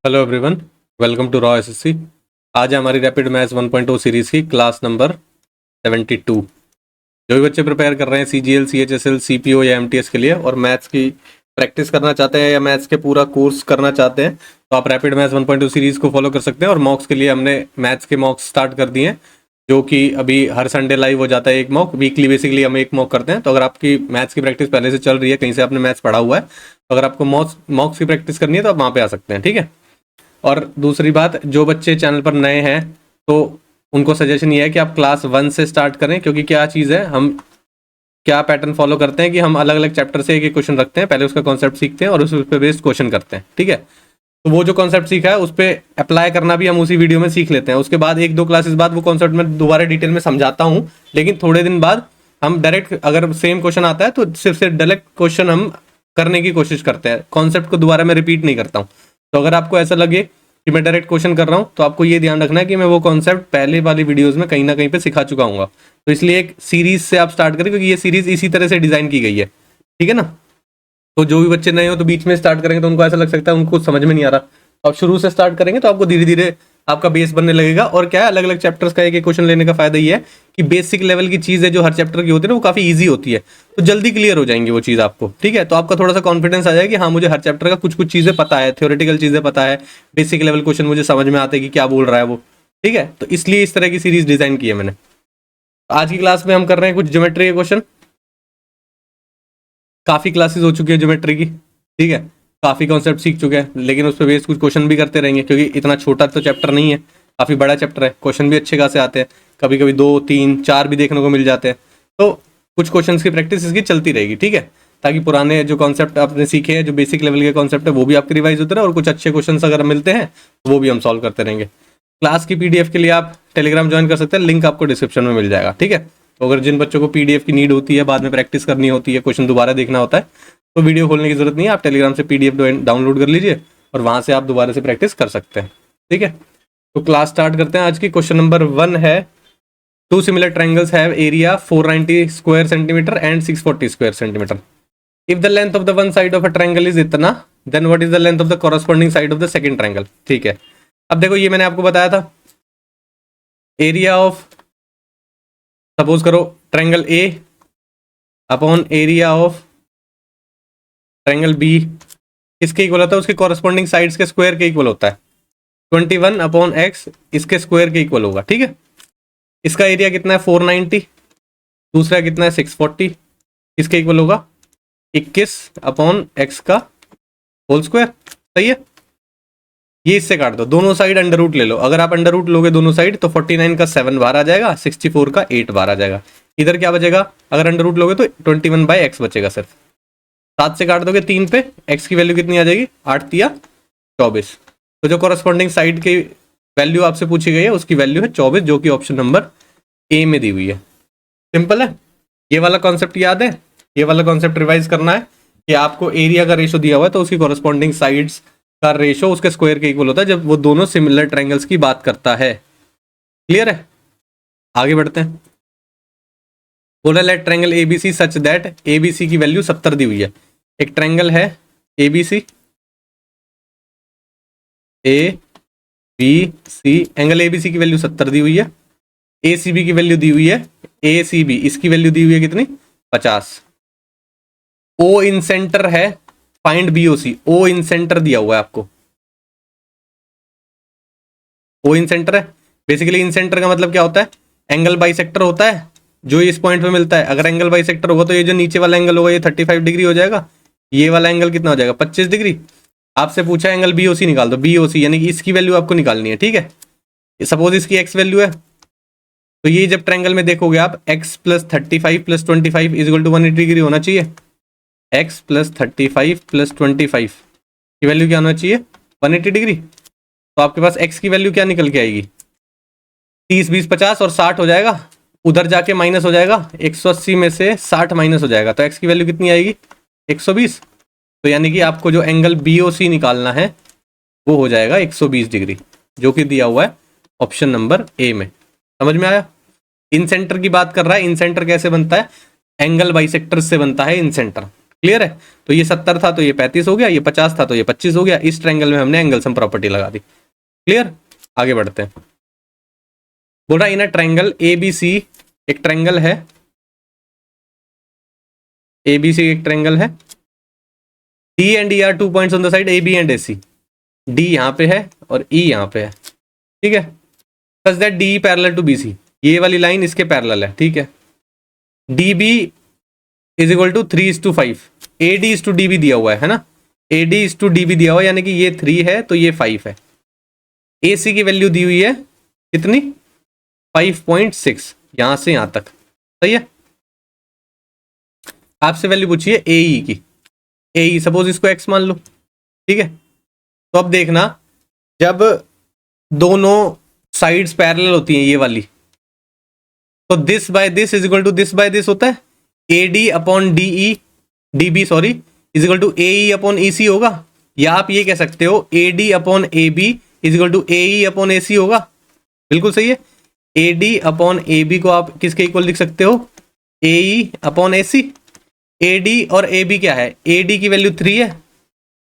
Hello everyone, welcome to Raw SSC. आज है हमारी रैपिड मैथ्स 1.0 सीरीज़ की क्लास नंबर 72। जो भी बच्चे प्रिपेयर कर रहे हैं सीजीएल, सीएचएसएल, सीपीओ या एमटीएस के लिए और मैथ्स की प्रैक्टिस करना चाहते हैं या मैथ्स के पूरा कोर्स करना चाहते हैं तो आप रैपिड मैथ्स 1.0 सीरीज़ को फॉलो कर सकते हैं। और मॉक्स के लिए हमने मैथ्स के मॉक्स स्टार्ट कर दिए हैं, जो कि अभी हर संडे लाइव हो जाता है। एक मॉक वीकली बेसिकली हम एक मॉक करते हैं। तो अगर आपकी मैथ्स की प्रैक्टिस पहले से चल रही है, कहीं से आपने मैथ्स पढ़ा हुआ है, तो अगर आपको मॉक्स की प्रैक्टिस करनी है तो आप वहाँ पे आ सकते हैं, ठीक है। और दूसरी बात, जो बच्चे चैनल पर नए हैं तो उनको सजेशन ये है कि आप क्लास 1 से स्टार्ट करें, क्योंकि क्या चीज़ है, हम क्या पैटर्न फॉलो करते हैं कि हम अलग अलग चैप्टर से एक एक क्वेश्चन रखते हैं, पहले उसका कॉन्सेप्ट सीखते हैं और उस पर बेस्ड क्वेश्चन करते हैं, ठीक है। तो वो जो कॉन्सेप्ट सीखा है उस पर अप्लाई करना भी हम उसी वीडियो में सीख लेते हैं। उसके बाद एक दो क्लासेस बाद वो कॉन्सेप्ट में दोबारा डिटेल में समझाता हूँ, लेकिन थोड़े दिन बाद हम डायरेक्ट, अगर सेम क्वेश्चन आता है तो सिर्फ से डायरेक्ट क्वेश्चन हम करने की कोशिश करते हैं, कॉन्सेप्ट को दोबारा मैं रिपीट नहीं करता हूँ। तो अगर आपको ऐसा लगे कि मैं डायरेक्ट क्वेश्चन कर रहा हूँ तो आपको ये ध्यान रखना है कि मैं वो कॉन्सेप्ट पहले वाली वीडियोस में कहीं ना कहीं पे सिखा चुका हूँ। तो इसलिए एक सीरीज से आप स्टार्ट करें, क्योंकि ये सीरीज इसी तरह से डिजाइन की गई है, ठीक है ना। तो जो भी बच्चे नए हो तो बीच में स्टार्ट करेंगे तो उनको ऐसा लग सकता है उनको समझ में नहीं आ रहा। आप शुरू से स्टार्ट करेंगे तो आपको धीरे धीरे आपका बेस बनने लगेगा। और क्या है, अलग अलग चैप्टर्स का एक एक क्वेश्चन लेने का फायदा ये है कि बेसिक लेवल की चीज़ है जो हर चैप्टर की होती है ना, वो काफ़ी ईजी होती है, तो जल्दी क्लियर हो जाएंगी वो चीज़ आपको, ठीक है। तो आपका थोड़ा सा कॉन्फिडेंस आ जाएगा कि हाँ, मुझे हर चैप्टर का कुछ कुछ चीज़ें पता है, थ्योरेटिकल चीज़ें पता है, बेसिक लेवल क्वेश्चन मुझे समझ में आते हैं कि क्या बोल रहा है वो, ठीक है। तो इसलिए इस तरह की सीरीज डिजाइन की है मैंने। आज की क्लास में हम कर रहे हैं कुछ ज्योमेट्री के क्वेश्चन। काफ़ी क्लासेस हो चुकी है ज्योमेट्री की, ठीक है, काफ़ी कॉन्सेप्ट सीख चुके हैं, लेकिन उस पर बेस कुछ क्वेश्चन भी करते रहेंगे, क्योंकि इतना छोटा तो चैप्टर नहीं है, काफ़ी बड़ा चैप्टर है, क्वेश्चन भी अच्छे खासे आते हैं, कभी कभी 2 3 4 भी देखने को मिल जाते हैं। तो कुछ क्वेश्चंस की प्रैक्टिस इसकी चलती रहेगी, ठीक है, ताकि पुराने जो कॉन्सेप्ट आपने सीखे हैं, जो बेसिक लेवल के कॉन्सेप्ट है, वो भी आपके रिवाइज होते रहे और कुछ अच्छे क्वेश्चन अगर मिलते हैं तो वो भी हम सॉल्व करते रहेंगे। क्लास की पीडीएफ के लिए आप टेलीग्राम ज्वाइन कर सकते हैं, लिंक आपको डिस्क्रिप्शन में मिल जाएगा, ठीक है। तो अगर जिन बच्चों को पीडीएफ की नीड होती है, बाद में प्रैक्टिस करनी होती है, क्वेश्चन दोबारा देखना होता है, तो वीडियो खोलने की जरूरत नहीं है, आप टेलीग्राम से पीडीएफ डाउनलोड कर लीजिए और वहां से आप दोबारा से प्रैक्टिस कर सकते हैं, ठीक है। तो क्लास स्टार्ट करते हैं। आज की क्वेश्चन नंबर 1 है, two similar triangles have area 490 square centimetre and 640 square centimetre. If the length of the one side of a triangle is इतना, then what is the length of the corresponding side of the second triangle, ठीक है। अब देखो, ये मैंने आपको बताया था, एरिया ऑफ, सपोज करो triangle A upon area of triangle B किसके इक्वल होता है, उसके कॉरस्पॉन्डिंग साइड्स के स्क्वायर के इक्वल होता है। 21 अपॉन एक्स इसके स्क्वायर के इक्वल होगा, ठीक है। इसका एरिया कितना है 490, दूसरा कितना है 640, किसके इक्वल होगा 21 अपॉन एक्स का होल स्क्वायर, सही है। ये इससे काट दो, दोनों साइड अंडर रूट ले लो। अगर आप अंडर रूट लोगे दोनों साइड तो 49 का 7 बार आ जाएगा, 64 का 8 बार आ जाएगा। इधर क्या बचेगा, अगर अंडर रूट लोगे तो 21 बाई एक्स बचेगा सिर्फ। 7 से काट दोगे 3 पे, एक्स की वैल्यू कितनी आ जाएगी 8 तिया 24। तो जो कॉरस्पॉन्डिंग साइड की वैल्यू आपसे पूछी गई है उसकी वैल्यू है 24, जो कि ऑप्शन नंबर ए में दी हुई है। सिंपल है, ये वाला कॉन्सेप्ट याद है, ये वाला कॉन्सेप्ट रिवाइज करना है कि आपको एरिया का रेशो दिया हुआ है तो उसकी कॉरस्पॉन्डिंग साइड्स का रेशो उसके स्क्वायर के इक्वल होता है जब वो दोनों सिमिलर ट्रायंगल्स की बात करता है। क्लियर है, आगे बढ़ते हैं। बोला let triangle ABC such that ABC की वैल्यू 70 दी हुई है। एक ट्रायंगल है ABC, A B C, angle ABC की वैल्यू 70 दी हुई है, ए सी बी की वैल्यू दी हुई है, ए सी बी इसकी वैल्यू दी हुई है कितनी 50। ओ इन सेंटर है, फाइंड बी ओ सी। ओ इन सेंटर दिया हुआ है आपको, ओ इन सेंटर है। बेसिकली इन सेंटर का मतलब क्या होता है, एंगल बाइसेक्टर होता है जो इस पॉइंट पे मिलता है। अगर एंगल बाइसेक्टर होगा तो ये जो नीचे वाला एंगल होगा ये 35 डिग्री हो जाएगा, ये वाला एंगल कितना हो जाएगा 25 डिग्री। आपसे पूछा एंगल बी ओ सी निकाल दो, बी ओ सी यानी कि इसकी वैल्यू आपको निकालनी है, ठीक है। सपोज इसकी एक्स वैल्यू है, तो ये जब ट्रायंगल में देखोगे आप x plus 35 plus 25 is equal to 180 degree होना चाहिए। x प्लस 35 प्लस 25 की वैल्यू क्या होना चाहिए 180 डिग्री। तो आपके पास x की वैल्यू क्या निकल के आएगी 30 20 50 और 60 हो जाएगा, उधर जाके माइनस हो जाएगा, 180 में से 60 माइनस हो जाएगा, तो x की वैल्यू कितनी आएगी 120। तो यानी कि आपको जो एंगल BOC निकालना है वो हो जाएगा 120 डिग्री, जो कि दिया हुआ है ऑप्शन नंबर ए में। समझ में आया। इन सेंटर की बात कर रहा है, इन सेंटर कैसे बनता है, एंगल बाइसेक्टर से बनता है इन सेंटर। क्लियर है? तो ये 70 था तो ये 35 हो गया, ये 50 था तो ये 25 हो गया। इस ट्रायंगल में हमने एंगल सम प्रॉपर्टी लगा दी। क्लियर? आगे बढ़ते हैं। बोल रहा इन अ ट्रायंगल ABC, एक ट्रायंगल है ABC, एक ट्रायंगल है। D and E are 2 points on the side AB and AC। D यहाँ पे है और E यहाँ पे है, ठीक है। Such that DE parallel to BC, ये वाली लाइन इसके पैरेलल है, ठीक है। DB is equal to 3:5। AD is to DB दिया हुआ है ना, AD इज टू DB दिया हुआ है, यानी कि ये 3 है तो ये 5 है। AC की वैल्यू दी हुई है कितनी? 5.6, यहां से यहां तक, सही है। आपसे वैल्यू पूछिए AE की। AE सपोज इसको x मान लो, ठीक है। तो अब देखना, जब दोनों साइड्स पैरेलल होती हैं ये वाली, तो this by this is equal to this by this होता है। AD upon DB sorry is equal to AE upon EC होगा। या आप ये कह सकते हो AD upon AB is equal to AE अपॉन AC होगा। बिल्कुल सही है। AD अपॉन AB को आप किसके इक्वल लिख सकते हो? AE अपॉन AC। AD और AB क्या है? AD की वैल्यू 3 है,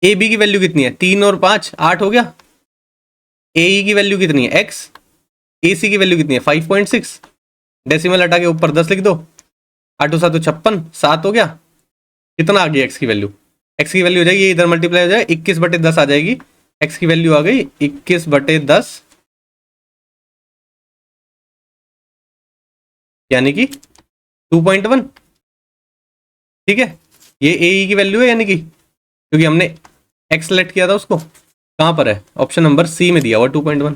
AB की वैल्यू कितनी है? 3 और 5 8 हो गया। AE की वैल्यू कितनी है? X। AC की वैल्यू कितनी है? 5.6। डेसिमल हटा के ऊपर 10 लिख दो, 8 7 56, 7 हो गया। कितना आ गई x की वैल्यू? x की वैल्यू हो जाएगी, इधर मल्टीप्लाई हो जाए 21/10 आ जाएगी। x की वैल्यू आ गई 21/10, यानी कि 2.1, ठीक है। ये AE की वैल्यू है, यानी कि क्योंकि हमने x सेलेक्ट किया था उसको, कहां पर है? ऑप्शन नंबर C में दिया हुआ 2.1।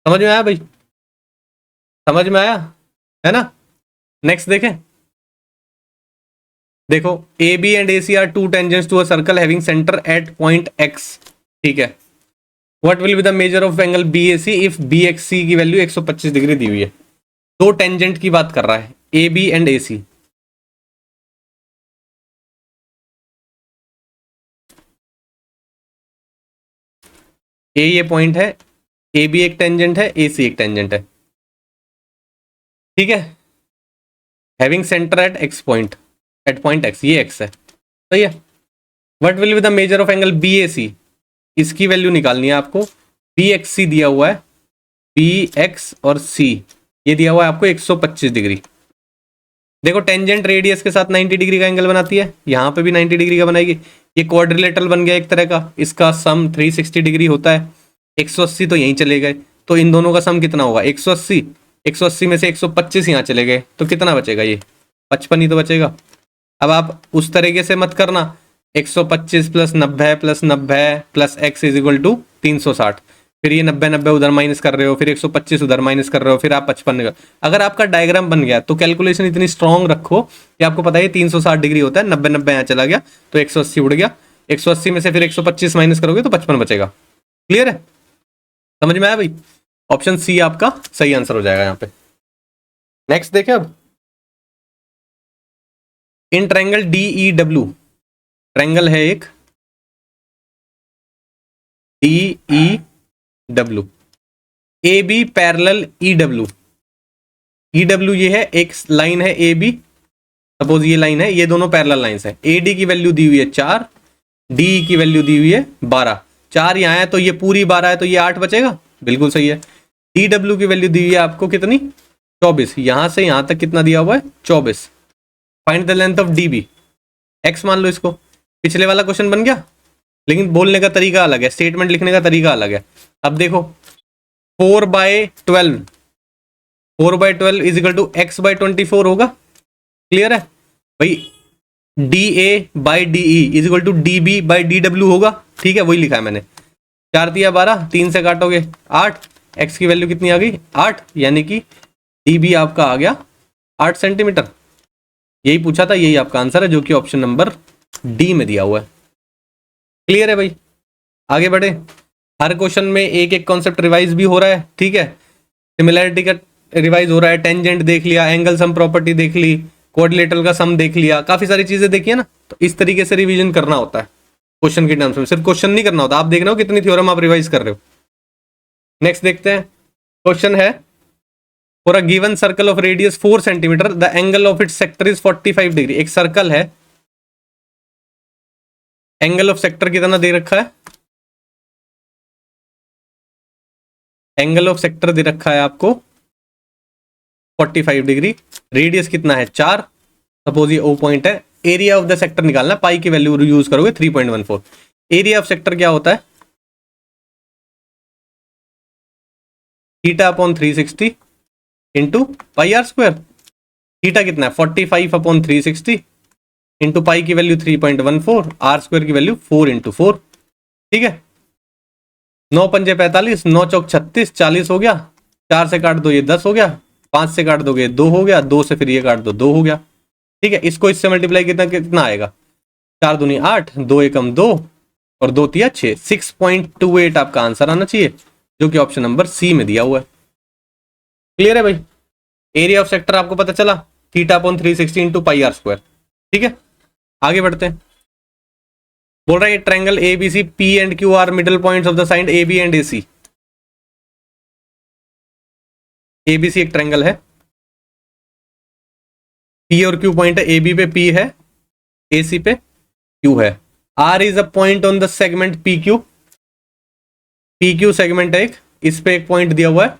समझ में आया भाई? समझ में आया है ना? नेक्स्ट देखें। देखो AB and AC are two tangents to a circle having centre at point X, ठीक है। What will be the measure of angle BAC if BXC की वैल्यू 125 डिग्री दी हुई है। दो टेंजेंट की बात कर रहा है, AB एंड AC। ये पॉइंट है, AB एक टेंजेंट है, AC एक टेंजेंट है, ठीक है। Having centre at X point, at point X, ये X है, सही है। What will be the measure of angle BAC, इसकी वैल्यू निकालनी है आपको। BXC दिया हुआ है, BX और C ये दिया हुआ है आपको 125 डिग्री। देखो टेंजेंट रेडियस के साथ 90 डिग्री का एंगल बनाती है, यहाँ पे भी 90 डिग्री का बनाएगी। ये क्वाड्रिलेटरल बन गया एक तरह का, इसका सम 360 डिग्री होता है। 180 तो यहीं चले गए, तो इन दोनों का सम कितना होगा? 180। 180 में से 125 यहाँ चले गए तो कितना बचेगा? ये 55 ही तो बचेगा। अब आप उस तरीके से मत करना, 125 plus 90 plus 90 plus x is equal to 360, फिर ये 90 90 उधर माइनस कर रहे हो, फिर 125 उधर माइनस कर रहे हो, फिर आप 55 अगर आपका डायग्राम बन गया तो कैलकुलेशन इतनी स्ट्रांग रखो कि आपको पता है 360 डिग्री होता है। 90 90 यहाँ चला गया तो 180 उड़ गया, 180 में से फिर 125 माइनस करोगे तो 55 बचेगा। क्लियर है? समझ में आया भाई? ऑप्शन सी आपका सही आंसर हो जाएगा यहाँ पे। नेक्स्ट देखें अब, इन ट्रायंगल DEW, ट्रायंगल है एक DEW, AB parallel EW। EW ये है, एक लाइन है AB, सपोज ये लाइन है, ये दोनों पैरेलल लाइंस है। AD की वैल्यू दी हुई है 4, DE की वैल्यू दी हुई है 12। 4 यहाँ है तो ये पूरी 12 है तो ये 8 बचेगा, बिल्कुल सही है। DW की वैल्यू दी हुई है आपको कितनी? 24। यहां से यहां तक कितना दिया हुआ है? 24। Find the length of DB, X मान लो इसको। पिछले वाला क्वेश्चन बन गया, लेकिन बोलने का तरीका अलग है, स्टेटमेंट लिखने का तरीका अलग है। अब देखो 4/12, 4/12 इज इक्वल टू x/24 होगा। क्लियर है भाई? DA by DE is equal to DB by DW होगा, ठीक है, वही लिखा है मैंने। 4 दिया 12, 3 से काटोगे 8, x की वैल्यू कितनी आ गई? 8, यानी कि DB आपका आ गया 8 सेंटीमीटर। यही पूछा था, यही आपका आंसर है, जो कि ऑप्शन नंबर D में दिया हुआ है। क्लियर है भाई? आगे बढ़े। हर क्वेश्चन में एक एक कॉन्सेप्ट रिवाइज भी हो रहा है, ठीक है। सिमिलैरिटी का रिवाइज हो रहा है, टेंजेंट देख लिया, एंगल सम प्रॉपर्टी देख ली, कोऑर्डिनेटर का सम देख लिया, काफी सारी चीजें देखी है ना। तो इस तरीके से रिवीजन करना होता है क्वेश्चन के टर्म्स में, सिर्फ क्वेश्चन नहीं करना होता, आप देख रहे हो कितनी थ्योरम आप रिवाइज कर रहे हो। नेक्स्ट देखते हैं, क्वेश्चन है for a given circle of radius 4 centimetre the angle of its sector is 45 degree. एक सर्कल है एंगल ऑफ सेक्टर कितना दे रखा है, एंगल ऑफ सेक्टर दे रखा है आपको 45 डिग्री, रेडियस कितना है 4, सपोज ये O पॉइंट है, एरिया ऑफ द सेक्टर निकालना, पाई की वैल्यू यूज करोगे 3.14। एरिया ऑफ सेक्टर क्या होता है, theta upon 360 into pi R square. Theta कितना है 45 अपॉन 360 इंटू पाई की वैल्यू 3.14, आर स्क्वायर की वैल्यू 4 इंटू 4। ठीक है, 9 पंजे 45, 9 चौक 36, 40 हो गया, 4 से काट दो ये 10 हो गया, 5 से काट दोगे 2 हो गया, 2 से फिर ये काट दो 2 हो गया। ठीक है, इसको इससे मल्टीप्लाई कितना कितना आएगा, 4 दूनी 8, 2 एकम 2 और 2 तिया 6, 6.28 आपका आंसर आना चाहिए, जो कि ऑप्शन नंबर सी में दिया हुआ है। क्लियर है भाई, एरिया ऑफ सेक्टर आपको पता चला, theta upon 360 into pi R square. ठीक है, आगे बढ़ते हैं। बोल रहा है triangle A B C P and Q are middle points of the side A B and A C. A B C एक ट्रायंगल है, पी और क्यू पॉइंट है, ए बी पे पी है, ए सी पे क्यू है। R is a point on the segment P Q, P Q segment है एक, इस पे एक पॉइंट दिया हुआ है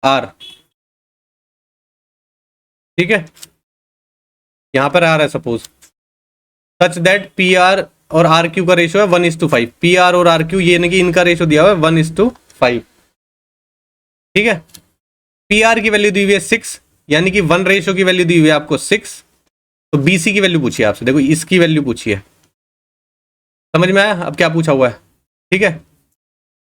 आर। ठीक है, यहां पर आर है suppose, such that P R और आर क्यू का रेशियो है 1:5। पी आर और आर क्यू ये नहीं कि इनका रेशियो दिया हुआ है 1:5। ठीक है, पी आर की वैल्यू दी हुई है 6, यानी कि 1 रेशियो की वैल्यू दी हुई है आपको 6। तो बी सी की वैल्यू पूछिए आपसे, देखो इसकी वैल्यू पूछिए, समझ में आया अब क्या पूछा हुआ है। ठीक है,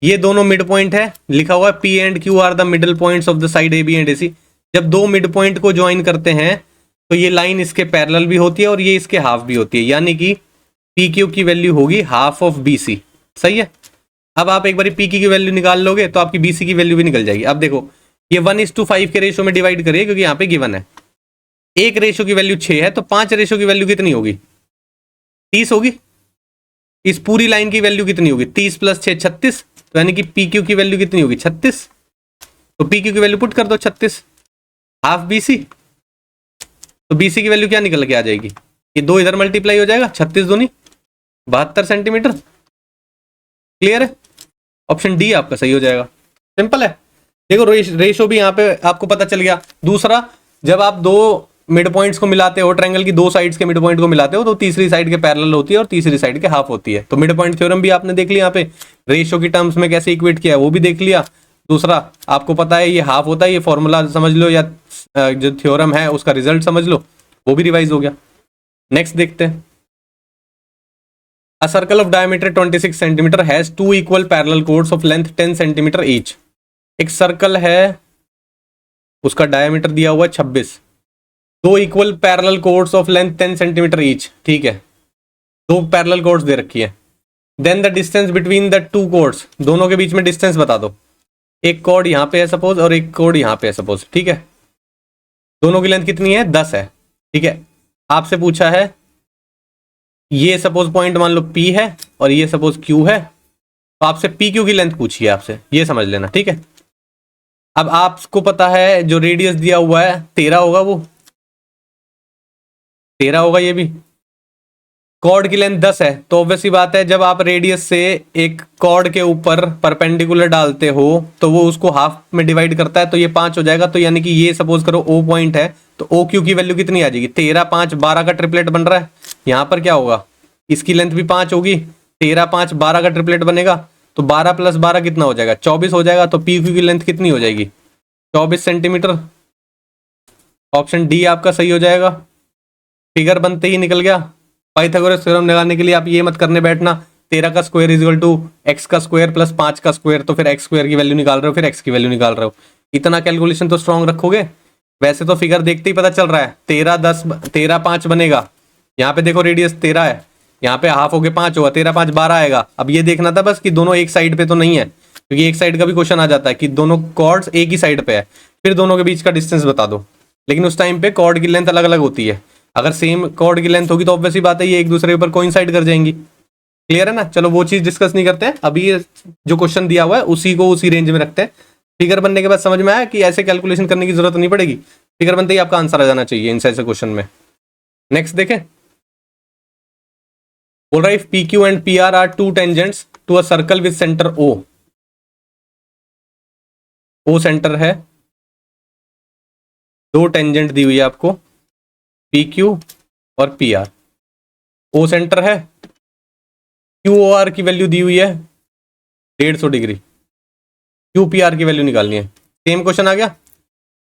ये दोनों मिड पॉइंट है, लिखा हुआ है P and Q are the middle points of the side A B and A C. जब दो मिड पॉइंट को ज्वाइन करते हैं तो ये लाइन इसके पैरेलल भी होती है और ये इसके हाफ भी होती है, यानी कि पी क्यू की वैल्यू होगी हाफ ऑफ बी सी। सही है, अब आप एक बार पी की वैल्यू निकाल लोगे तो आपकी बी सी की वैल्यू भी निकल जाएगी। अब देखो ये 1:5 के रेशियो में डिवाइड करिए, क्योंकि यहाँ पे गिवन है एक रेशियो की वैल्यू 6 है, तो 5 रेशियो की वैल्यू कितनी होगी, 30 होगी। इस पूरी लाइन की वैल्यू कितनी होगी, 30 + 6 36, तो यानी कि पी क्यू की वैल्यू कितनी होगी 36। तो पी क्यू की वैल्यू पुट कर दो 36, हाफ बी सी। तो बी सी की वैल्यू क्या निकल के आ जाएगी, ये 2 इधर मल्टीप्लाई हो जाएगा, 36 दूनी 72 सेंटीमीटर। क्लियर है, ऑप्शन डी आपका सही हो जाएगा, सिंपल है। देखो रेशो भी यहाँ पे आपको पता चल गया। दूसरा, जब आप दो मिड पॉइंट्स को मिलाते हो, ट्रायंगल की दो साइड्स के मिड पॉइंट को मिलाते हो, तो तीसरी साइड के पैरेलल होती है और तीसरी साइड के हाफ होती है। तो मिड पॉइंट थ्योरम भी आपने देख लिया, यहाँ पे रेशियो की टर्म्स में कैसे इक्वेट किया है वो भी देख लिया। दूसरा, आपको पता है ये हाफ होता है, ये फॉर्मूला समझ लो, या जो थ्योरम है उसका रिजल्ट समझ लो, वो भी रिवाइज हो गया। नेक्स्ट देखते हैं। A circle of diameter 26 centimetre has 2 equal parallel chords of length 10 centimetre each. एक सर्कल है, उसका डायमीटर दिया हुआ है 26, 2 equal parallel chords of length 10 centimetre each. ठीक है, 2 पैरेलल कोर्ड्स दे रखी है। Then the distance between the 2 chords, दोनों के बीच में डिस्टेंस बता दो। एक कोर्ड यहाँ पे है सपोज और एक कोर्ड यहाँ पे है सपोज। ठीक है, दोनों की लेंथ कितनी है 10 है। ठीक है, आपसे पूछा है ये सपोज पॉइंट मान लो P है और ये सपोज Q है, तो आपसे पी क्यू की लेंथ पूछी है आपसे, ये समझ लेना। ठीक है, अब आपको पता है जो रेडियस दिया हुआ है 13 होगा, वो 13 होगा। ये भी कॉर्ड की लेंथ 10 है, तो ऑब्वियस सी बात है जब आप रेडियस से एक कॉर्ड के ऊपर परपेंडिकुलर डालते हो तो वो उसको हाफ में डिवाइड करता है, तो ये 5 हो जाएगा। तो यानी कि ये सपोज करो O पॉइंट है, तो ओ क्यू की वैल्यू कितनी आ जाएगी 13 5 12 का ट्रिपलेट बन रहा है। यहाँ पर क्या होगा, इसकी लेंथ भी 5 होगी, 13 5 12 का ट्रिपलेट बनेगा, तो 12 + 12 कितना हो जाएगा 24 हो जाएगा। तो पी क्यू की लेंथ कितनी हो जाएगी 24 सेंटीमीटर। ऑप्शन डी आपका सही हो जाएगा। फिगर बनते ही निकल गया। पाइथागोरस थ्योरम लगाने के लिए आप ये मत करने बैठना 13 का स्क्वायर = x का स्क्वायर + 5 का स्क्वायर, तो फिर x स्क्वायर की वैल्यू निकाल रहे हो, फिर x की वैल्यू निकाल रहे हो। इतना कैलकुलेशन तो स्ट्रॉन्ग रखोगे। वैसे तो फिगर देखते ही पता चल रहा है 13 10 13 5 बनेगा। यहाँ पे देखो रेडियस 13 है, यहाँ पे हाफ हो गए 5 होगा, 13 5 12 आएगा। अब ये देखना था बस कि दोनों एक साइड पे तो नहीं है, क्योंकि एक साइड का भी क्वेश्चन आ जाता है कि दोनों कॉर्ड्स एक ही साइड पे है, फिर दोनों के बीच का डिस्टेंस बता दो। लेकिन उस टाइम पे कॉर्ड की लेंथ अलग अलग होती है। अगर सेम कॉर्ड की लेंथ होगी तो ऑब्वियस ही बात है ये एक दूसरे के ऊपर कोइंसाइड कर जाएंगी। क्लियर है ना, चलो वो चीज डिस्कस नहीं करते हैं अभी। ये जो क्वेश्चन दिया हुआ है उसी को उसी रेंज में रखते हैं। फिगर बनने के बाद समझ में आया कि ऐसे कैलकुलेशन करने की जरूरत नहीं पड़ेगी, फिगर बनते ही आपका आंसर आ जाना चाहिए इन ऐसे क्वेश्चन में। नेक्स्ट देखें। बोल रहा है if P Q and P R two tangents to a circle with centre O, O centre है, दो टेंजेंट दी हुई है आपको पी क्यू और पी आर, ओ सेंटर है, क्यू ओ आर की वैल्यू दी हुई है 150 डिग्री, क्यू पी आर की वैल्यू निकालनी है। सेम क्वेश्चन आ गया,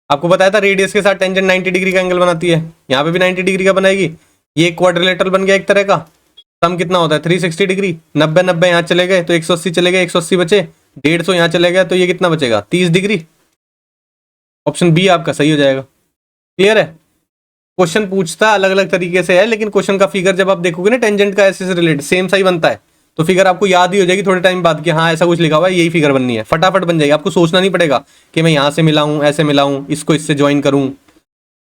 आपको बताया था रेडियस के साथ टेंजेंट 90 डिग्री का एंगल बनाती है, यहाँ पे भी 90 डिग्री का बनाएगी। ये क्वाड्रिलेटरल बन गया एक तरह का, सम कितना होता है 360 डिग्री, 90 90 यहाँ चले गए तो 180 चले गए, 180 बचे, 150 यहाँ चले गए तो ये कितना बचेगा 30 डिग्री। ऑप्शन बी आपका सही हो जाएगा। क्लियर है, क्वेश्चन पूछता अलग अलग तरीके से है, लेकिन क्वेश्चन का फिगर जब आप देखोगे ना टेंजेंट का ऐसे से रिलेटेड सेम सही बनता है, तो फिगर आपको याद ही हो जाएगी थोड़े टाइम बाद कि हाँ ऐसा कुछ लिखा हुआ है, यही फिगर बननी है, फटाफट बन जाएगी, आपको सोचना नहीं पड़ेगा कि मैं यहाँ से मिलाऊं, ऐसे मिलाऊं, इसको इससे ज्वाइन करूं,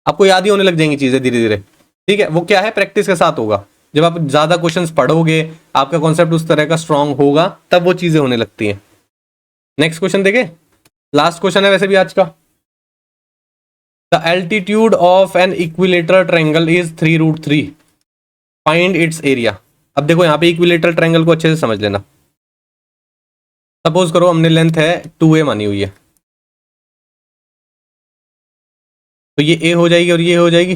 आपको याद ही होने लग जाएंगी चीजें धीरे धीरे। ठीक है, वो क्या है प्रैक्टिस के साथ होगा, जब आप ज्यादा क्वेश्चंस पढ़ोगे, आपका कॉन्सेप्ट उस तरह का स्ट्रांग होगा, तब वो चीजें होने लगती हैं। नेक्स्ट क्वेश्चन देखे, लास्ट क्वेश्चन है वैसे भी आज का। The altitude of an equilateral triangle is 3√3, find its area. अब देखो यहाँ पे इक्विलेटरल ट्रायंगल को अच्छे से समझ लेना। सपोज करो हमने लेंथ है 2a मानी हुई है, तो ये a हो जाएगी और ये हो जाएगी,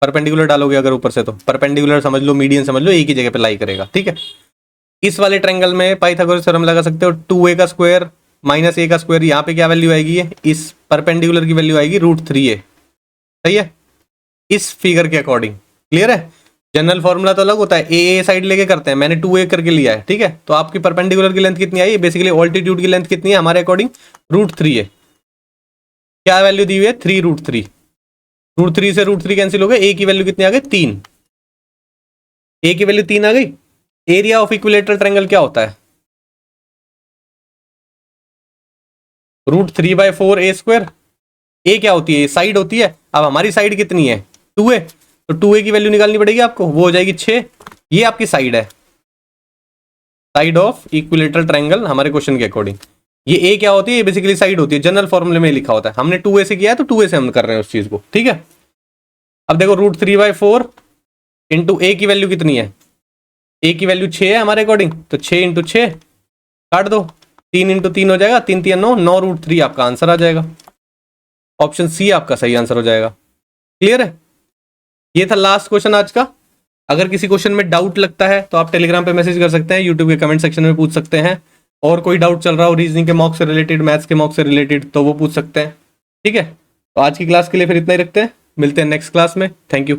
परपेंडिकुलर डालोगे अगर ऊपर से तो परपेंडिकुलर समझ लो, मीडियन समझ लो, एक ही जगह पे लाई करेगा। ठीक है, इस वाले ट्रायंगल में पाइथागोरस थ्योरम लगा सकते हो, 2a का स्क्वायर माइनस a का स्क्वायर, यहाँ पे क्या वैल्यू आएगी, इस परपेंडिकुलर की वैल्यू आएगी √3a। सही है, इस फिगर के अकॉर्डिंग। क्लियर है, जनरल फॉर्मूला तो अलग होता है, ए साइड लेके करते हैं, मैंने 2a करके लिया है। ठीक है, तो आपकी परपेंडिकुलर की लेंथ कितनी आई, बेसिकली ऑल्टीट्यूड की लेंथ कितनी है हमारे अकॉर्डिंग √3a। क्या वैल्यू दी हुई है 3√3, √3 से √3 कैंसिल हो गए, ए की वैल्यू कितनी आ गई 3, ए की वैल्यू 3 आ गई। एरिया ऑफ इक्विलेटरल ट्रायंगल क्या होता है, √3/4a²। ए क्या होती है, साइड होती है, अब हमारी साइड कितनी है 2a, तो 2a की वैल्यू निकालनी पड़ेगी आपको, वो हो जाएगी 6। ये आपकी साइड है, साइड ऑफ इक्विलेटरल ट्रायंगल हमारे क्वेश्चन के अकॉर्डिंग। ये ए क्या होती है, बेसिकली साइड होती है, जनरल फॉर्मूले में लिखा होता है, हमने 2a से किया है तो 2a से हम कर रहे हैं उस चीज को। ठीक है, अब देखो √3/4 इंटू ए की वैल्यू कितनी है, ए की वैल्यू 6 है हमारे अकॉर्डिंग, तो 6 इंटू 6 काट दो, 3 इंटू 3 हो जाएगा, 3 3 9, 9√3 आपका आंसर आ जाएगा। ऑप्शन सी आपका सही आंसर हो जाएगा। क्लियर है, ये था लास्ट क्वेश्चन आज का। अगर किसी क्वेश्चन में डाउट लगता है तो आप टेलीग्राम पे मैसेज कर सकते हैं, यूट्यूब के कमेंट सेक्शन में पूछ सकते हैं, और कोई डाउट चल रहा हो रीजनिंग के मॉक से रिलेटेड, मैथ्स के मॉक से रिलेटेड, तो वो पूछ सकते हैं। ठीक है, तो आज की क्लास के लिए फिर इतना ही रखते हैं, मिलते हैं नेक्स्ट क्लास में। Thank you.